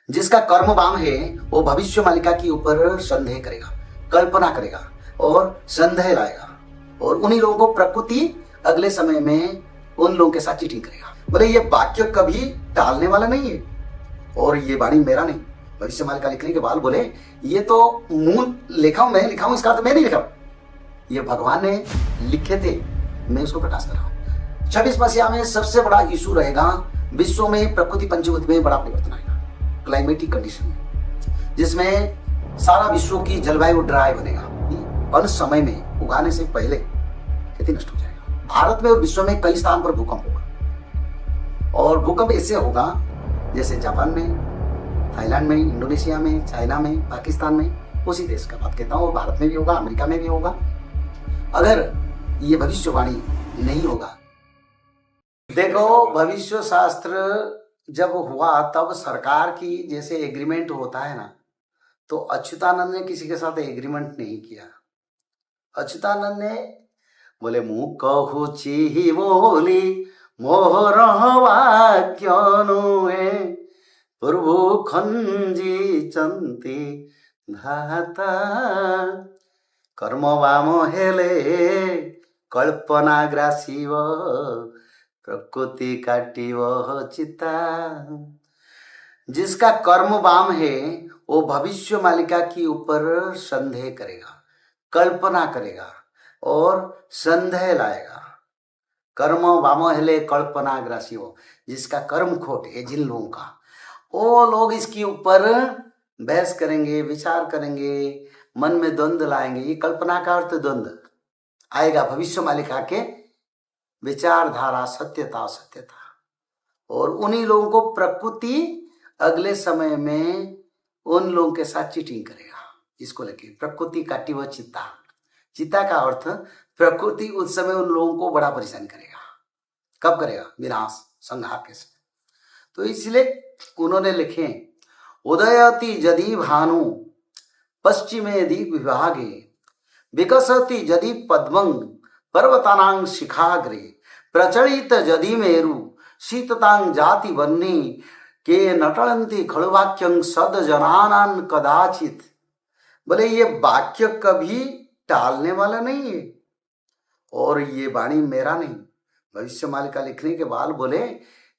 जिसका कर्म वाम है वो भविष्य मालिका के ऊपर संदेह करेगा, कल्पना करेगा और संदेह लाएगा, और उन्हीं लोगों को प्रकृति अगले समय में उन लोगों के साथ चीटिंग करेगा। बोले ये वाक्य कभी टालने वाला नहीं है, और ये वाणी मेरा नहीं। भविष्य मालिका लिखने के बाद बोले ये तो मूल लिखा हूं, मैं लिखा हूं, इसका अर्थ मैं नहीं लिखा हूं, ये भगवान ने लिखे थे, मैं उसको प्रकाश कर रहा हूं। 26 मसीहा में सबसे बड़ा इशू रहेगा विश्व में प्रकृति पंचभूत में बड़ा परिवर्तन आएगा, क्लाइमेटिक कंडीशन में, जिसमें सारा विश्व की जलवायु ड्राई बनेगा। अंत समय में उगाने से पहले खेती नष्ट हो जाएगा। भारत में और विश्व में कई स्थान पर भूकंप होगा, और भूकंप ऐसे होगा जैसे जापान में, थाईलैंड में, इंडोनेशिया में, चाइना में, पाकिस्तान में, उसी देश का बात कहता हूँ। भारत में भी होगा, अमेरिका में भी होगा, अगर ये भविष्यवाणी नहीं होगा। देखो, भविष्य शास्त्र जब हुआ तब सरकार की जैसे एग्रीमेंट होता है ना, तो अच्युतानंद ने किसी के साथ एग्रीमेंट नहीं किया। अच्युतानंद ने बोले मुँह कहूची बोली मोहर वाक्य नुहे प्रभु खंजी चंती धाता कर्म वाम हेले कल्पना ग्रासीव प्रकृति काटिव चिता। जिसका कर्म वाम है वो भविष्य मालिका के ऊपर संदेह करेगा, कल्पना करेगा और संदेह लाएगा। कर्म वाम हेले कल्पना ग्रासीव, जिसका कर्म खोट है जिन लोगों का, वो लोग इसके ऊपर बहस करेंगे, विचार करेंगे, मन में द्वंद्व लाएंगे। ये कल्पना का अर्थ द्वंद्व आएगा भविष्य मालिका के विचारधारा, सत्यता असत्यता, और उन्हीं लोगों को प्रकृति अगले समय में उन लोगों के साथ चीटिंग करेगा। इसको लेके प्रकृति काटी वह चित्ता, चित्ता का अर्थ प्रकृति उस समय उन लोगों को बड़ा परेशान करेगा। कब करेगा? विनाश, संहार के समय। तो इसलिए उन्होंने लिखे उदयति यदि भानु पश्चिमे दिग् विभागे विकसति यदि पद्मं पर्वतानां शिखाग्रे प्रचलित यदि मेरु शीततां जाति वन्नी के नटंती खड़ुवाक्यं सद जनानां कदाचित। बोले ये वाक्य कभी टालने वाला नहीं है, और ये वाणी मेरा नहीं। भविष्य मालिका लिखने के बाद बोले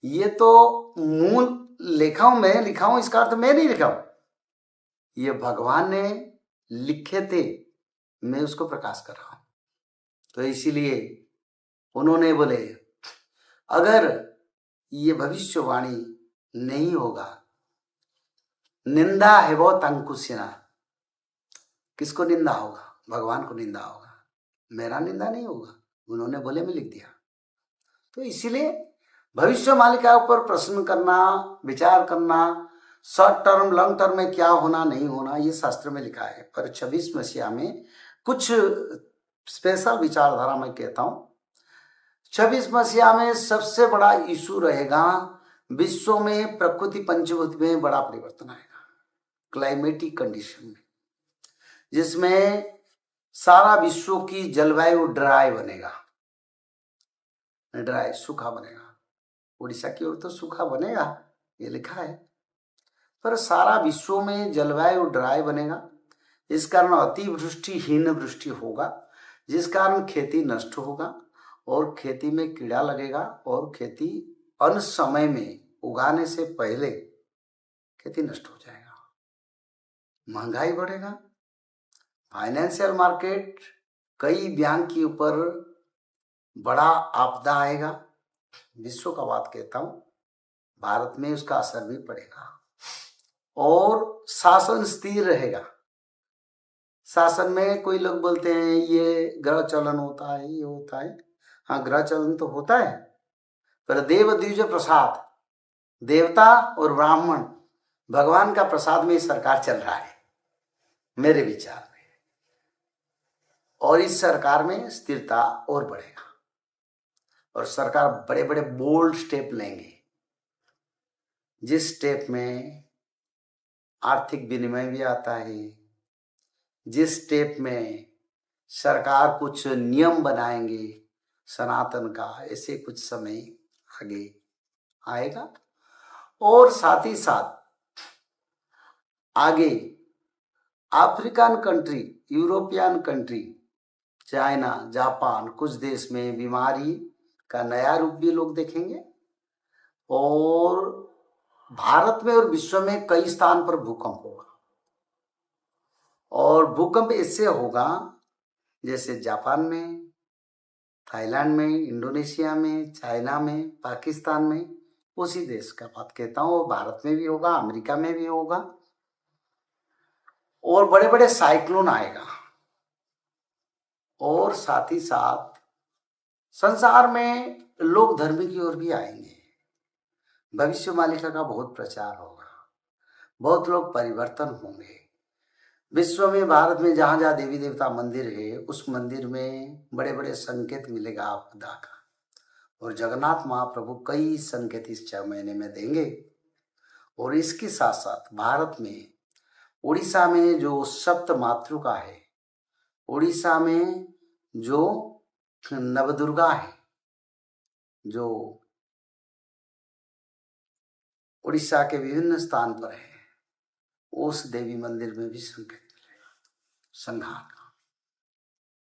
ये तो मूल लिखा हूं, मैं लिखा हूं, इसका अर्थ मैं नहीं लिखा हूं, ये भगवान ने लिखे थे, मैं उसको प्रकाश कर रहा हूं। तो इसीलिए उन्होंने बोले अगर ये भविष्यवाणी नहीं होगा, निंदा है वो तंकुशिना। किसको निंदा होगा? भगवान को निंदा होगा, मेरा निंदा नहीं होगा। उन्होंने बोले मैं लिख दिया। तो इसीलिए भविष्य मालिका ऊपर प्रश्न करना, विचार करना, शॉर्ट टर्म लॉन्ग टर्म में क्या होना नहीं होना, ये शास्त्र में लिखा है। पर 26 मसीहा में कुछ स्पेशल विचारधारा मैं कहता हूं। 26 मसीहा में सबसे बड़ा इशू रहेगा विश्व में प्रकृति पंचभूत में बड़ा परिवर्तन आएगा, क्लाइमेटिक कंडीशन में, जिसमें सारा विश्व की जलवायु ड्राई बनेगा, ड्राई सूखा बनेगा। उड़ीसा की ओर तो सूखा बनेगा, ये लिखा है, पर सारा विश्व में जलवायु ड्राई बनेगा। इस कारण अतिवृष्टि हीन वृष्टि होगा, जिस कारण खेती नष्ट होगा और खेती में कीड़ा लगेगा, और खेती अन समय में उगाने से पहले खेती नष्ट हो जाएगा। महंगाई बढ़ेगा, फाइनेंशियल मार्केट, कई बैंक के ऊपर बड़ा आपदा आएगा। विश्व का बात कहता हूं, भारत में उसका असर भी पड़ेगा, और शासन स्थिर रहेगा। शासन में कोई लोग बोलते हैं ये ग्रह चलन होता है, ये होता है। हाँ, ग्रह चलन तो होता है, पर देव द्विज प्रसाद, देवता और ब्राह्मण, भगवान का प्रसाद में सरकार चल रहा है मेरे विचार में, और इस सरकार में स्थिरता और बढ़ेगा, और सरकार बड़े बड़े बोल्ड स्टेप लेंगे, जिस स्टेप में आर्थिक विनिमय भी आता है, जिस स्टेप में सरकार कुछ नियम बनाएंगे सनातन का, ऐसे कुछ समय आगे आएगा। और साथ ही साथ आगे African country, European country, China, Japan, कुछ देश में बीमारी का नया रूप भी लोग देखेंगे। और भारत में और विश्व में कई स्थान पर भूकंप होगा। और भूकंप इससे होगा जैसे जापान में, थाईलैंड में, इंडोनेशिया में, चाइना में, पाकिस्तान में, उसी देश का बात कहता हूँ। भारत में भी होगा, अमेरिका में भी होगा। और बड़े बड़े साइक्लोन आएगा। और साथ ही साथ संसार में लोग धर्म की ओर भी आएंगे। भविष्य मालिका का बहुत प्रचार होगा, बहुत लोग परिवर्तन होंगे। विश्व में, भारत में जहां जहां देवी देवता मंदिर है, उस मंदिर में बड़े बड़े संकेत मिलेगा आपदा का। और जगन्नाथ महाप्रभु कई संकेत इस 6 महीने में देंगे। और इसके साथ साथ भारत में, उड़ीसा में जो सप्त मातृका है, उड़ीसा में जो नवदुर्गा है, जो उड़ीसा के विभिन्न स्थान पर है, उस देवी मंदिर में भी संकेत मिलेगा संहार।